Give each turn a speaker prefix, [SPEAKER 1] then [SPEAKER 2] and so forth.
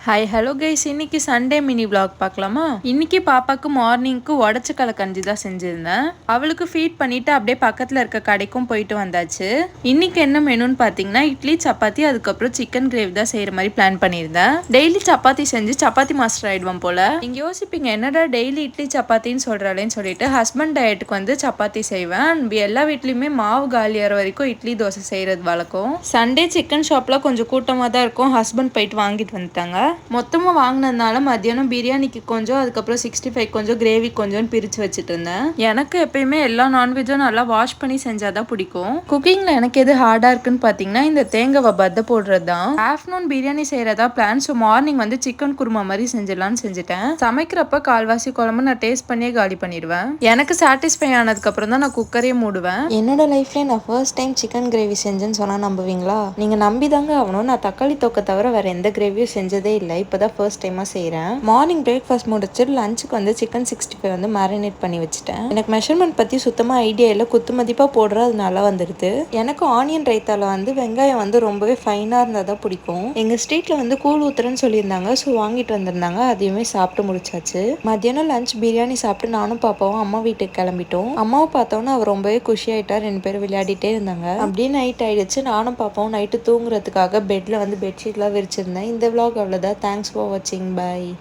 [SPEAKER 1] Hi hello guys, இன்னைக்கு Sunday mini vlog பார்க்கலாமா? இன்னைக்கு பாப்பாக்கு மார்னிங்க்கு உடச்சக்கலை கஞ்சி தான் செஞ்சிருந்தேன். அவளுக்கு ஃபீட் பண்ணிட்டு அப்படியே பக்கத்துல இருக்க கடைக்கும் போயிட்டு வந்தாச்சு. இன்னைக்கு என்ன மெனுன்னு பார்த்தீங்கன்னா இட்லி சப்பாத்தி அதுக்கப்புறம் சிக்கன் கிரேவி தான் செய்யற மாதிரி பிளான் பண்ணியிருந்தேன். டெய்லி சப்பாத்தி செஞ்சு சப்பாத்தி மாஸ்டர் ஆயிடுவோம் போல. நீங்க யோசிப்பீங்க என்னடா டெய்லி இட்லி சப்பாத்தின்னு சொல்றாளேன்னு சொல்லிட்டு ஹஸ்பண்ட் டயட்டுக்கு வந்து சப்பாத்தி செய்வேன். எல்லா வீட்லயுமே மாவு காலியாகிற வரைக்கும் இட்லி தோசை செய்யறது வழக்கம். சண்டே சிக்கன் ஷாப்ல கொஞ்சம் கூட்டமா தான் இருக்கும். ஹஸ்பண்ட் போயிட்டு வாங்கிட்டு வந்துட்டாங்க. மொத்தமாக வாங்கினதுனால மத்தியானம் பிரியாணிக்கு கொஞ்சம் அதுக்கப்புறம் 65 கொஞ்சம் கிரேவி கொஞ்சம் பிரித்து வச்சுட்டு இருந்தேன். எனக்கு எப்பயுமே எல்லா நான்வெஜ்ஜும் நல்லா வாஷ் பண்ணி செஞ்சாதான் பிடிக்கும். குக்கிங்கில் எனக்கு எது ஹார்டாக இருக்குன்னு பார்த்தீங்கன்னா இந்த தேங்காவை பத்த போடுறது தான். ஆஃப்டர்நூன் பிரியாணி செய்கிறதா பிளான். ஸோ மார்னிங் வந்து சிக்கன் குருமா மாதிரி செஞ்சிடலான்னு செஞ்சுட்டேன். சமைக்கிறப்ப கால்வாசி குழம்பு நான் டேஸ்ட் பண்ணியே காலி பண்ணிடுவேன். எனக்கு சாட்டிஸ்ஃபை ஆனதுக்கப்புறம் தான் நான் குக்கரே மூடுவேன்.
[SPEAKER 2] என்னோட லைஃப்ல நான் ஃபர்ஸ்ட் டைம் சிக்கன் கிரேவி செஞ்சேன்னு சொன்னால் நம்புவீங்களா? நீங்கள் நம்பி தாங்க ஆகணும். நான் தக்காளி தொக்கை தவிர வேறு எந்த கிரேவியும் செஞ்சதே இல்லை. இப்போ தான் ஃபர்ஸ்ட் டைமாக செய்கிறேன். மார்னிங் பிரேக்ஃபாஸ்ட் முடிச்சுட்டு லஞ்சுக்கு வந்து சிக்கன் 65 வந்து மேரினேட் பண்ணி வச்சுட்டேன். எனக்கு மெஷர்மெண்ட் பற்றி சுத்தமாக ஐடியா இல்லை. குத்து மதிப்பாக போடுறது அது நல்லா வந்துடுது. எனக்கு ஆனியன் ரைத்தாவில் வந்து வெங்காயம் வந்து ரொம்பவே ஃபைனாக இருந்தால் தான் பிடிக்கும். எங்கள் ஸ்ட்ரீட்டில் வந்து கூழ் ஊத்துறேன்னு சொல்லியிருந்தாங்க. ஸோ வாங்கிட்டு வந்திருந்தாங்க. அதையுமே சாப்பிட்டு முடிச்சாச்சு. மத்தியானம் லஞ்ச் பிரியாணி சாப்பிட்டு நானும் பாப்பாவும் அம்மா வீட்டுக்கு கிளம்பிட்டோம். அம்மாவை பார்த்தோன்னா அவர் ரொம்பவே குஷியாயிட்டா. 2 பேரும் விளையாடிட்டே இருந்தாங்க. அப்படியே நைட் ஆயிடுச்சு. நானும் பாப்பாவும் நைட்டு தூங்குறதுக்காக பெட்ல வந்து பெட்ஷீட்லாம் விரிச்சிருந்தேன். இந்த vlog அவ்வளோதான். தேங்க்ஸ் ஃபார் வாட்சிங். பாய்.